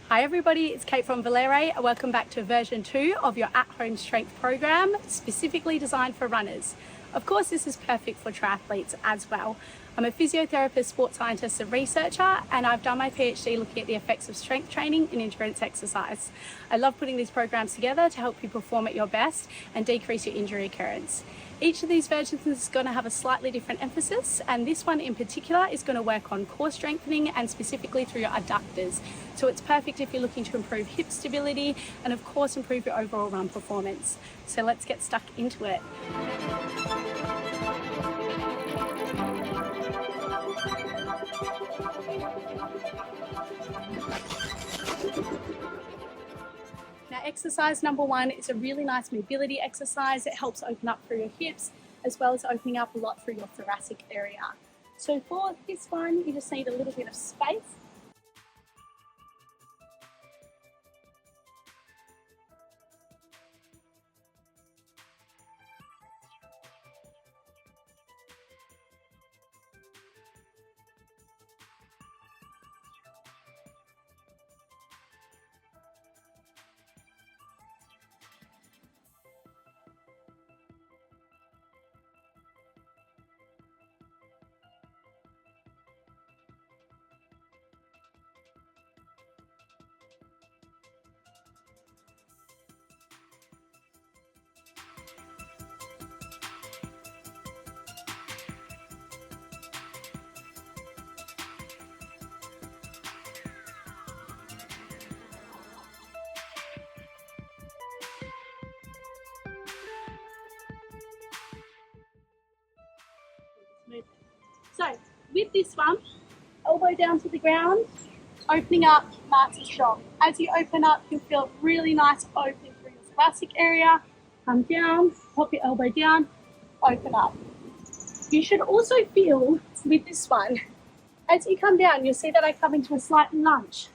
Hi everybody, it's Kate from Valere. Welcome back to version 2 of your at-home strength program, specifically designed for runners. Of course, this is perfect for triathletes as well. I'm a physiotherapist, sports scientist and researcher, and I've done my PhD looking at the effects of strength training and endurance exercise. I love putting these programs together to help you perform at your best and decrease your injury occurrence. Each of these versions is going to have a slightly different emphasis, and this one in particular is going to work on core strengthening and specifically through your adductors. So it's perfect if you're looking to improve hip stability and of course improve your overall run performance. So let's get stuck into it. Now, exercise number 1 is a really nice mobility exercise. It helps open up through your hips as well as opening up a lot through your thoracic area. So for this one, you just need a little bit of space. So with this one, elbow down to the ground, opening up nice and strong. As you open up, you'll feel really nice opening through your thoracic area. Come down, pop your elbow down, open up. You should also feel with this one, as you come down, you'll see that I come into a slight lunge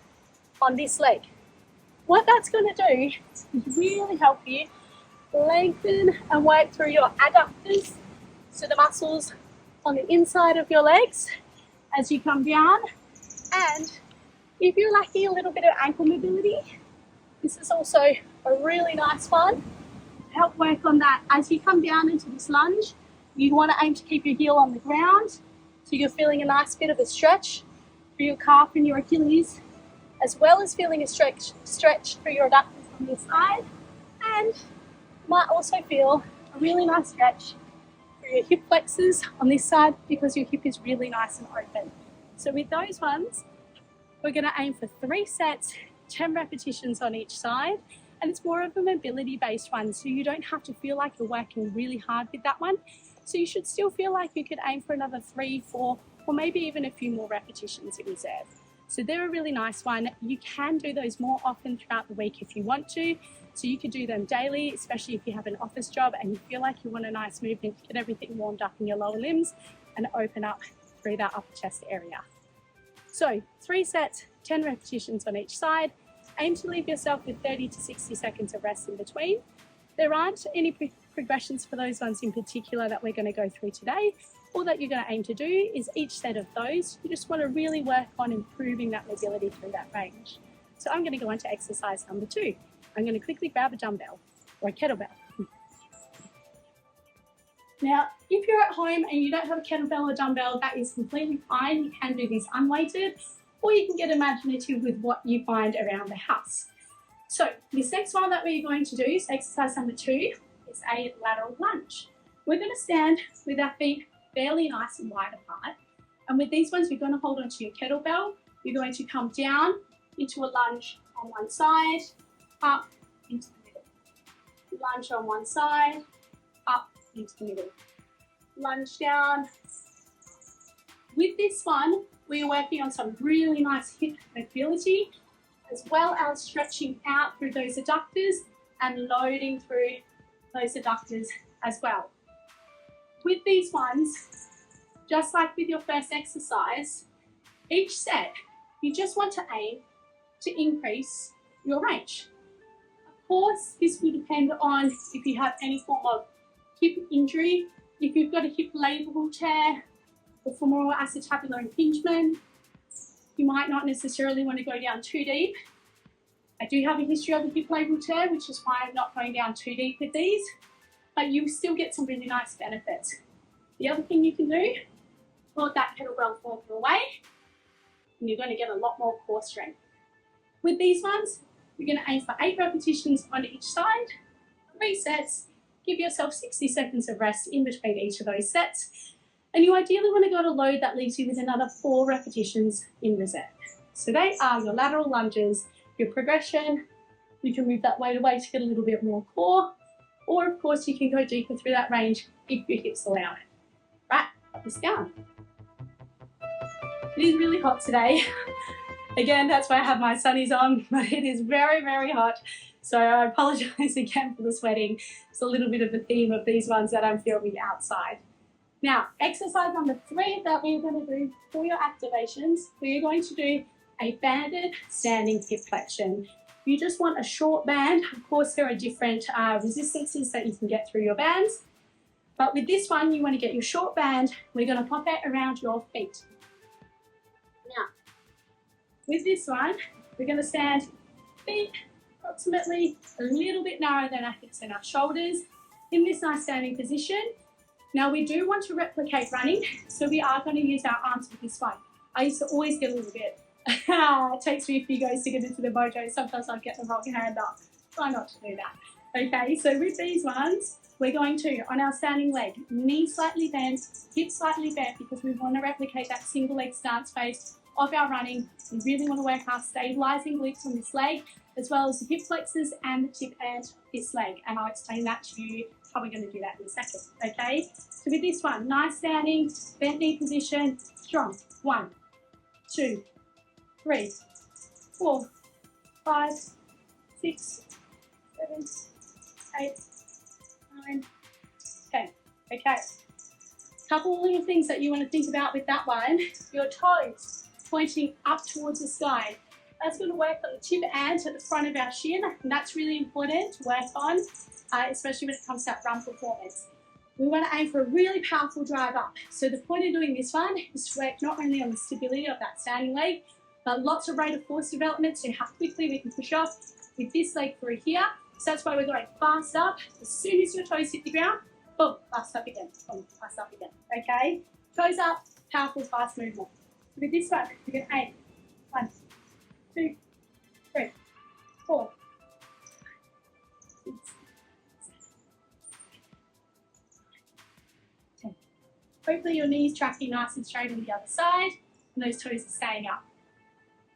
on this leg. What that's going to do is really help you lengthen and work through your adductors, so the muscles on the inside of your legs as you come down. And if you're lacking a little bit of ankle mobility, this is also a really nice one to help work on that. As you come down into this lunge, you want to aim to keep your heel on the ground, so you're feeling a nice bit of a stretch through your calf and your Achilles, as well as feeling a stretch through your adductors on this side, and you might also feel a really nice stretch through your hip flexors on this side because your hip is really nice and open. So with those ones, we're going to aim for 3 sets, 10 repetitions on each side, and it's more of a mobility based one, so you don't have to feel like you're working really hard with that one. So you should still feel like you could aim for another 3, 4, or maybe even a few more repetitions in reserve. So they're a really nice one. You can do those more often throughout the week if you want to. So you could do them daily, especially if you have an office job and you feel like you want a nice movement to get everything warmed up in your lower limbs and open up through that upper chest area. So 3 sets, 10 repetitions on each side. Aim to leave yourself with 30 to 60 seconds of rest in between. There aren't any progressions for those ones in particular that we're going to go through today. All that you're going to aim to do is each set of those, you just want to really work on improving that mobility through that range. So I'm going to go on to exercise number 2. I'm going to quickly grab a dumbbell or a kettlebell. Now, if you're at home and you don't have a kettlebell or dumbbell, that is completely fine. You can do this unweighted, or you can get imaginative with what you find around the house. So this next one that we're going to do is exercise number 2, is a lateral lunge. We're going to stand with our feet fairly nice and wide apart. And with these ones, you're going to hold onto your kettlebell. You're going to come down into a lunge on one side, up into the middle. Lunge on one side, up into the middle. Lunge down. With this one, we're working on some really nice hip mobility, as well as stretching out through those adductors and loading through those adductors as well. With these ones, just like with your first exercise, each set, you just want to aim to increase your range. Of course, this will depend on if you have any form of hip injury, if you've got a hip labral tear or femoral acetabular impingement. You might not necessarily want to go down too deep I do have a history of a hip labral tear, which is why I'm not going down too deep with these, but you still get some really nice benefits. The other thing you can do, hold that kettlebell forward away, and you're going to get a lot more core strength. With these ones, you're going to aim for 8 repetitions on each side, 3 sets, give yourself 60 seconds of rest in between each of those sets, and you ideally want to go to load that leaves you with another 4 repetitions in reserve. So they are your lateral lunges, your progression. You can move that weight away to get a little bit more core, or of course you can go deeper through that range if your hips allow it. Right, put this down. It is really hot today. Again, that's why I have my sunnies on, but it is very, very hot. So I apologize again for the sweating. It's a little bit of a theme of these ones that I'm filming outside. Now, exercise number 3 that we're going to do for your activations, we're going to do a banded standing hip flexion. You just want a short band. Of course, there are different resistances that you can get through your bands. But with this one, you want to get your short band. We're going to pop it around your feet. Now, with this one, we're going to stand feet approximately a little bit narrower than our hips and our shoulders in this nice standing position. Now, we do want to replicate running, so we are going to use our arms with this one. I used to always get a little bit, it takes me a few goes to get into the mojo. Sometimes I get the wrong hand up. Try not to do that. Okay, so with these ones, we're going to, on our standing leg, knee slightly bent, hip slightly bent, because we want to replicate that single leg stance phase of our running. We really want to work our stabilizing glutes on this leg, as well as the hip flexors and the tip end of this leg. And I'll explain that to you, how we're going to do that in a second, okay? So with this one, nice standing, bent knee position, strong. 1, 2, 3, 4, 5, 6, 7, 8, 9, 10. Okay. Couple of things that you want to think about with that one. Your toes pointing up towards the sky. That's going to work on the tip and at the front of our shin, and that's really important to work on, especially when it comes to that run performance. We want to aim for a really powerful drive up. So the point of doing this one is to work not only on the stability of that standing leg, but lots of rate of force development, so how quickly we can push off with this leg through here. So that's why we're going fast up. As soon as your toes hit the ground, boom, fast up again, boom, fast up again, okay? Toes up, powerful, fast movement. With this one, we're going to aim. 1, 2, 3, 4, 6, 7, 10. Hopefully your knees tracking nice and straight on the other side, and those toes are staying up.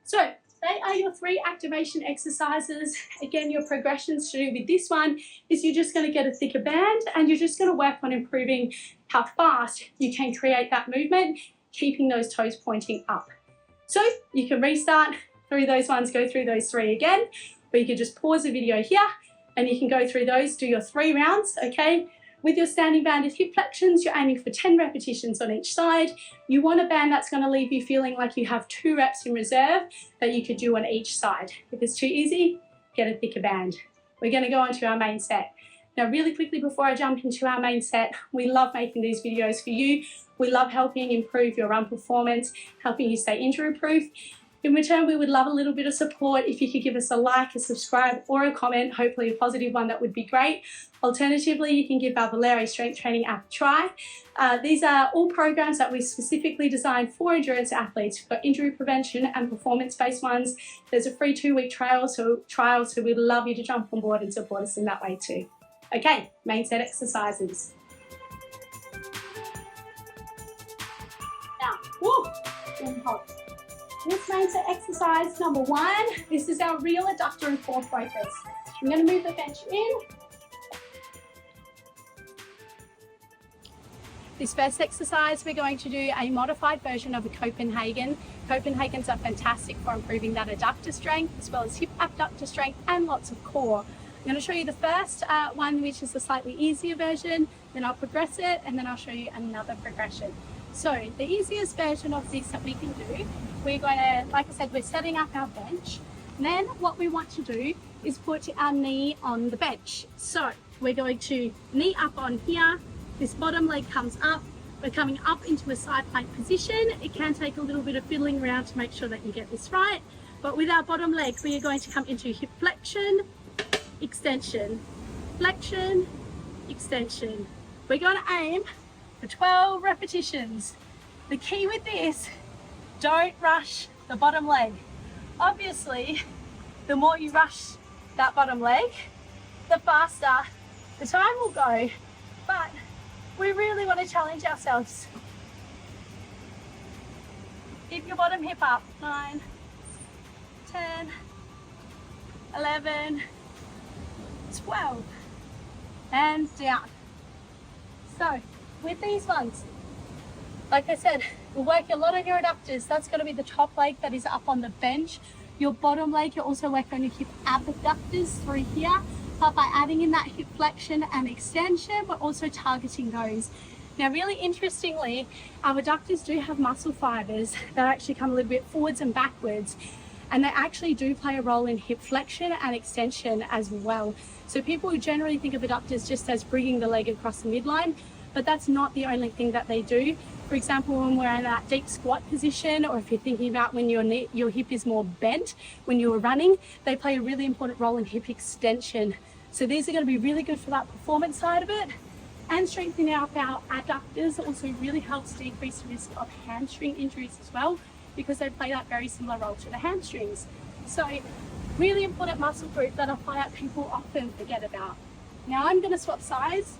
So they are your 3 activation exercises. Again, your progressions to do with this one is you're just going to get a thicker band, and you're just going to work on improving how fast you can create that movement, keeping those toes pointing up. So you can restart through those ones, go through those 3 again, or you can just pause the video here and you can go through those, do your 3 rounds, okay? With your standing banded hip flexions, you're aiming for 10 repetitions on each side. You want a band that's going to leave you feeling like you have 2 reps in reserve that you could do on each side. If it's too easy, get a thicker band. We're going to go on to our main set. Now, really quickly before I jump into our main set, we love making these videos for you. We love helping improve your run performance, helping you stay injury proof. In return, we would love a little bit of support. If you could give us a like, a subscribe, or a comment, hopefully a positive one, that would be great. Alternatively, you can give our Lateral strength training app a try. These are all programs that we specifically designed for endurance athletes. We've got injury prevention and performance-based ones. There's a free 2-week trial, so we'd love you to jump on board and support us in that way too. Okay, main set exercises. Now, hold. This main set exercise number 1, this is our real adductor and core focus. I'm going to move the bench in. This first exercise, we're going to do a modified version of a Copenhagen. Copenhagens are fantastic for improving that adductor strength, as well as hip abductor strength and lots of core. I'm going to show you the first one, which is the slightly easier version, then I'll progress it, and then I'll show you another progression. So the easiest version of this that we can do, we're going to, like I said, we're setting up our bench. And then what we want to do is put our knee on the bench. So we're going to knee up on here. This bottom leg comes up. We're coming up into a side plank position. It can take a little bit of fiddling around to make sure that you get this right. But with our bottom leg, we are going to come into hip flexion, extension, flexion, extension. We're going to aim for 12 repetitions. The key with this, don't rush the bottom leg. Obviously, the more you rush that bottom leg, the faster the time will go. But we really want to challenge ourselves. Keep your bottom hip up. 9, 10, 11, 12, and down. So with these ones, like I said, we'll work a lot on your adductors. That's going to be the top leg that is up on the bench. Your bottom leg, you'll also work on your hip abductors through here. But by adding in that hip flexion and extension, we're also targeting those. Now, really interestingly, our adductors do have muscle fibers that actually come a little bit forwards and backwards, and they actually do play a role in hip flexion and extension as well. So people generally think of adductors just as bringing the leg across the midline, but that's not the only thing that they do. For example, when we're in that deep squat position, or if you're thinking about when your hip is more bent when you're running, they play a really important role in hip extension. So these are going to be really good for that performance side of it. And strengthening out our adductors also really helps decrease the risk of hamstring injuries as well, because they play that very similar role to the hamstrings. So really important muscle group that I find out people often forget about. Now I'm going to swap sides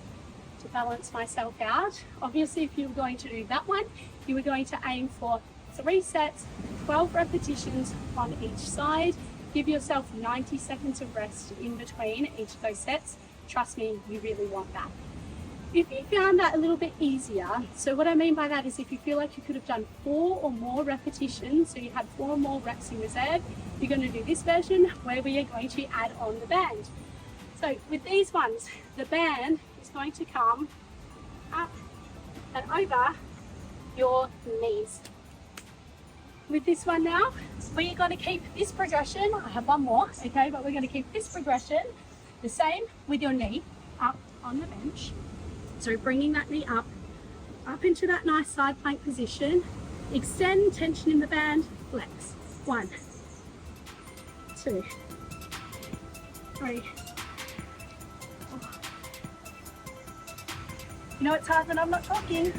to balance myself out. Obviously, if you were going to do that one, you were going to aim for 3 sets, 12 repetitions on each side. Give yourself 90 seconds of rest in between each of those sets. Trust me, you really want that. If you found that a little bit easier, so what I mean by that is if you feel like you could have done 4 or more repetitions, so you had 4 or more reps in reserve, you're going to do this version where we are going to add on the band. So with these ones, the band is going to come up and over your knees. With this one now, we're going to keep this progression. I have one more, okay, but we're going to keep this progression the same with your knee up on the bench. So bringing that knee up into that nice side plank position. Extend tension in the band, flex. 1, 2, 3. You know it's hard when I'm not talking.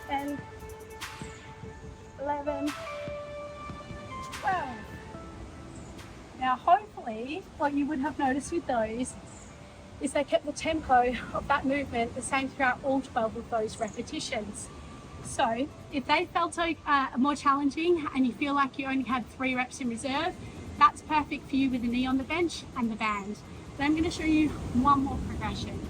10, 11, 12. Now hopefully what you would have noticed with those is they kept the tempo of that movement the same throughout all 12 of those repetitions. So if they felt more challenging and you feel like you only had 3 reps in reserve, that's perfect for you with the knee on the bench and the band. Then I'm going to show you one more progression.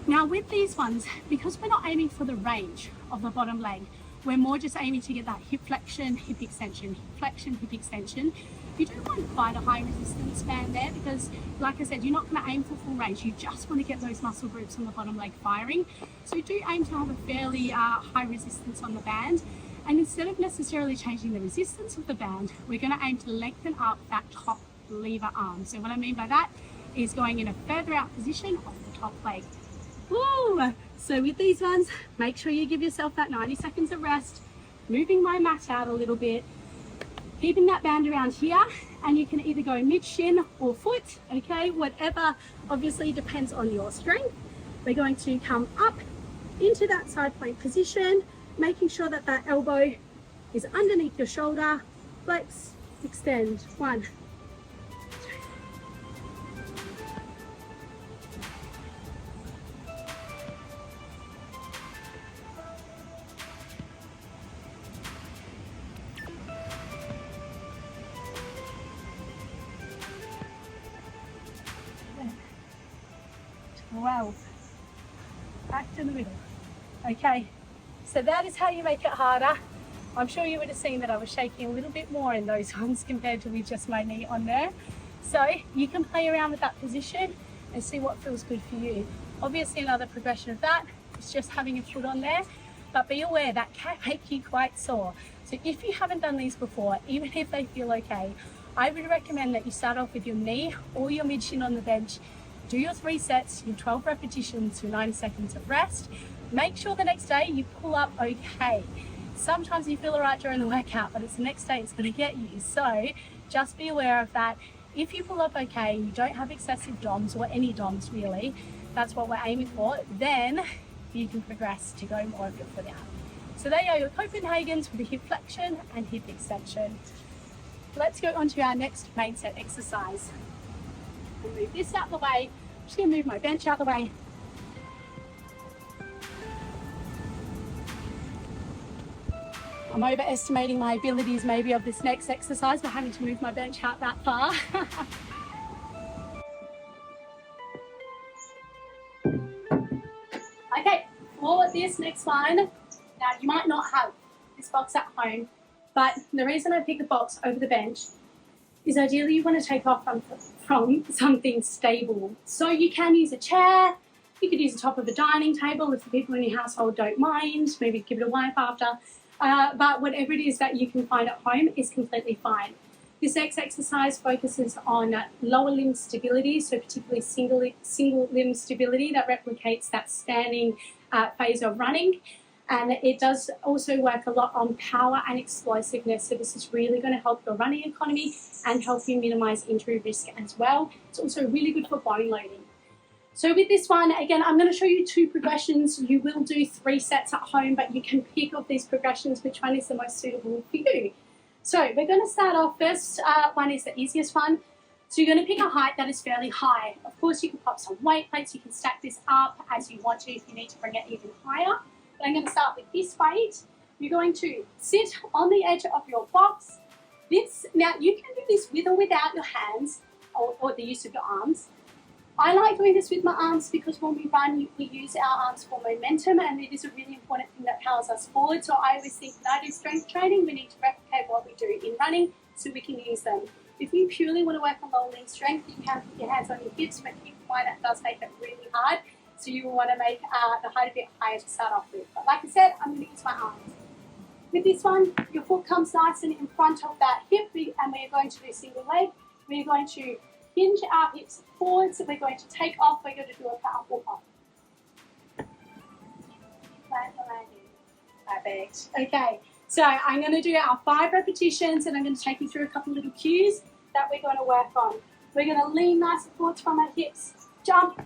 Now with these ones, because we're not aiming for the range of the bottom leg, we're more just aiming to get that hip flexion, hip extension, hip flexion, hip extension. You don't want quite a high resistance band there because, like I said, you're not going to aim for full range. You just want to get those muscle groups on the bottom leg firing. So do aim to have a fairly high resistance on the band. And instead of necessarily changing the resistance of the band, we're going to aim to lengthen up that top lever arm. So what I mean by that is going in a further out position off the top leg. Woo! So with these ones, make sure you give yourself that 90 seconds of rest, moving my mat out a little bit, keeping that band around here, and you can either go mid shin or foot, okay, whatever obviously depends on your strength. We're going to come up into that side plank position, making sure that that elbow is underneath your shoulder, flex, extend, 1, 2. Wow, back to the middle. Okay, so that is how you make it harder. I'm sure you would have seen that I was shaking a little bit more in those ones compared to with just my knee on there. So you can play around with that position and see what feels good for you. Obviously another progression of that is just having a foot on there, but be aware that can make you quite sore. So if you haven't done these before, even if they feel okay, I would recommend that you start off with your knee or your mid shin on the bench. Do your 3 sets, your 12 repetitions, your 90 seconds of rest. make sure the next day you pull up okay. Sometimes you feel alright during the workout, but it's the next day it's going to get you. So just be aware of that. If you pull up okay, you don't have excessive DOMs or any DOMs really, that's what we're aiming for, then you can progress to go more of your foot out. So there you are, your Copenhagens with the hip flexion and hip extension. Let's go on to our next main set exercise. I'll move this out of the way. I'm just going to move my bench out of the way. I'm overestimating my abilities maybe of this next exercise by having to move my bench out that far. Okay, for this next one, now you might not have this box at home, but the reason I picked the box over the bench is ideally you want to take off from something stable. So you can use a chair, you could use the top of a dining table if the people in your household don't mind, maybe give it a wipe after. But whatever it is that you can find at home is completely fine. This next exercise focuses on lower limb stability, so particularly single limb stability that replicates that standing phase of running. And it does also work a lot on power and explosiveness, so this is really going to help your running economy and help you minimize injury risk as well. It's also really good for bone loading. So with this one, again, I'm going to show you 2 progressions. You will do 3 sets at home, but you can pick of these progressions which one is the most suitable for you. So we're going to start off first. One is the easiest one. So you're going to pick a height that is fairly high. Of course, you can pop some weight plates. You can stack this up as you want to if you need to bring it even higher. But I'm going to start with this weight. You're going to sit on the edge of your box. Now, you can do this with or without your hands or the use of your arms. I like doing this with my arms because when we run, we use our arms for momentum, and it is a really important thing that powers us forward. So I always think when I do strength training, we need to replicate what we do in running so we can use them. If you purely want to work on lower limb strength, you can put your hands on your hips, but keep in mind that does make it really hard. So you will want to make the height a bit higher to start off with. But like I said, I'm going to use my arms. With this one, your foot comes nice and in front of that hip, and we're going to do single leg. We're going to hinge our hips forward, so we're going to take off, we're going to do a powerful pop. Plant the landing. Perfect. Okay, so I'm going to do our 5 repetitions, and I'm going to take you through a couple little cues that we're going to work on. We're going to lean nice and forward from our hips, jump,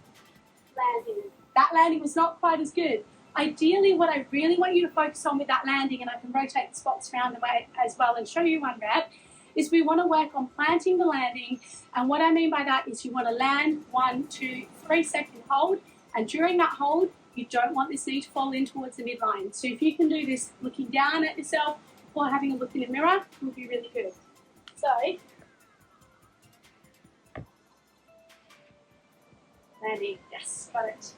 landing. That landing was not quite as good. Ideally, what I really want you to focus on with that landing, and I can rotate the spots around the way as well and show you one rep, is we want to work on planting the landing. And what I mean by that is you want to land 1, 2, 3 second hold, and during that hold you don't want this knee to fall in towards the midline. So if you can do this looking down at yourself or having a look in the mirror, it will be really good. So landing, yes, got it.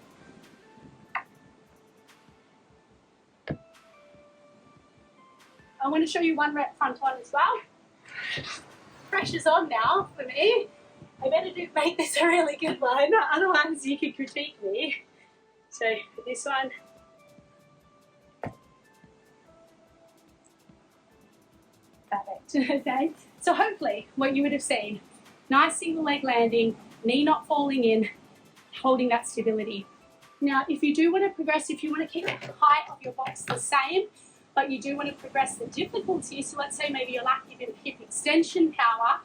I want to show you one rep front on as well. Pressure's on now for me. I better make this a really good one, otherwise you could critique me. So for this one, perfect. Okay, so hopefully what you would have seen, nice single leg landing, knee not falling in, holding that stability. Now if you do want to progress, if you want to keep the height of your box the same, but you do want to progress the difficulty, so let's say maybe you're lacking in hip extension power,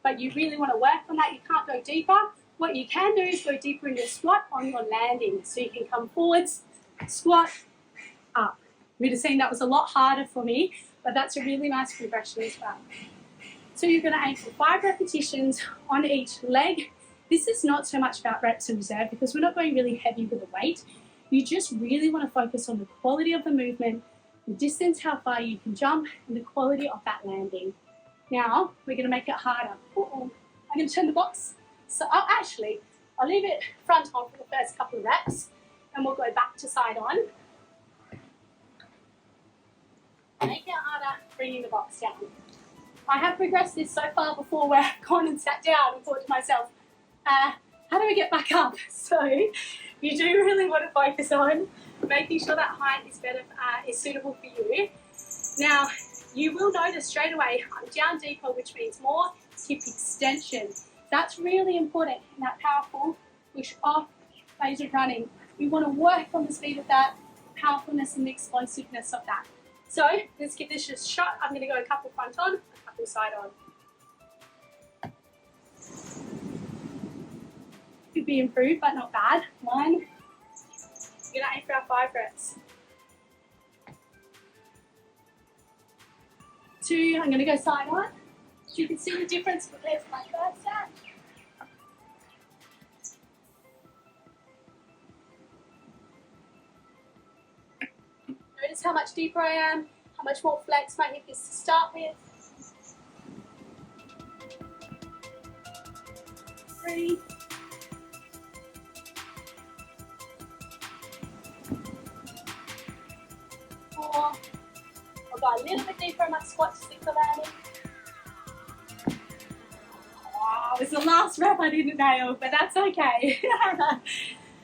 but you really want to work on that, you can't go deeper, what you can do is go deeper in your squat on your landing. So you can come forwards, squat, up. You'd have seen that was a lot harder for me, but that's a really nice progression as well. So you're going to aim for 5 repetitions on each leg. This is not so much about reps and reserve because we're not going really heavy with the weight. You just really want to focus on the quality of the movement, the distance, how far you can jump, and the quality of that landing. Now, we're going to make it harder. I'm going to turn the box. So, actually, I'll leave it front on for the first couple of reps, and we'll go back to side on. Make it harder, bringing the box down. I have progressed this so far before where I've gone and sat down and thought to myself, how do I get back up? So, you do really want to focus on making sure that height is suitable for you. Now, you will notice straight away I'm down deeper, which means more hip extension. That's really important in that powerful push off phase of running. We want to work on the speed of that powerfulness and the explosiveness of that. So let's give this a shot. I'm going to go a couple front on, a couple side on. Could be improved, but not bad. 1. We're going to aim for our 5 reps. 2. I'm going to go side on. So you can see the difference compared to my first set. Notice how much deeper I am, how much more flex my hip is to start with. 3. 4. I'll go a little bit deeper on my squat to stick the landing. Wow, it's the last rep I didn't nail, but that's okay.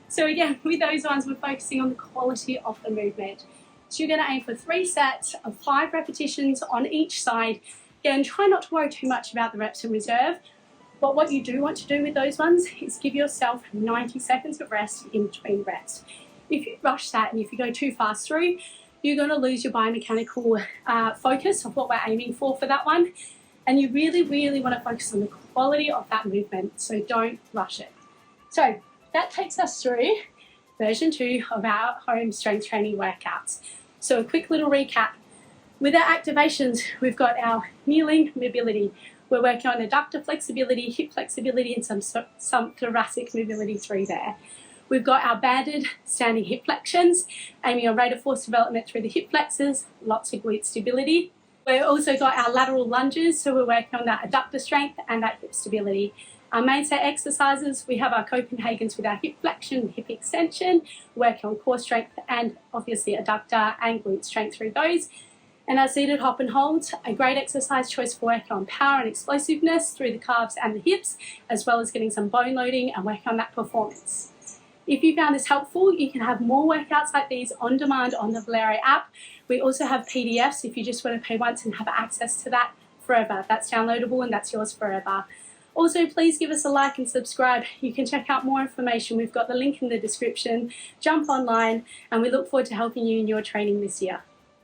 So again, with those ones, we're focusing on the quality of the movement. So you're going to aim for 3 sets of 5 repetitions on each side. Again, try not to worry too much about the reps in reserve. But what you do want to do with those ones is give yourself 90 seconds of rest in between reps. If you rush that and if you go too fast through, you're going to lose your biomechanical focus of what we're aiming for that one. And you really, really want to focus on the quality of that movement. So don't rush it. So that takes us through version 2 of our home strength training workouts. So a quick little recap. With our activations, we've got our kneeling mobility. We're working on adductor flexibility, hip flexibility, and some thoracic mobility through there. We've got our banded standing hip flexions, aiming on rate of force development through the hip flexors, lots of glute stability. We've also got our lateral lunges, so we're working on that adductor strength and that hip stability. Our mainstay exercises, we have our Copenhagens with our hip flexion, hip extension, working on core strength and obviously adductor and glute strength through those. And our seated hop and holds, a great exercise choice for working on power and explosiveness through the calves and the hips, as well as getting some bone loading and working on that performance. If you found this helpful, you can have more workouts like these on demand on the Valero app. We also have PDFs if you just want to pay once and have access to that forever. That's downloadable and that's yours forever. Also, please give us a like and subscribe. You can check out more information. We've got the link in the description. Jump online, and we look forward to helping you in your training this year.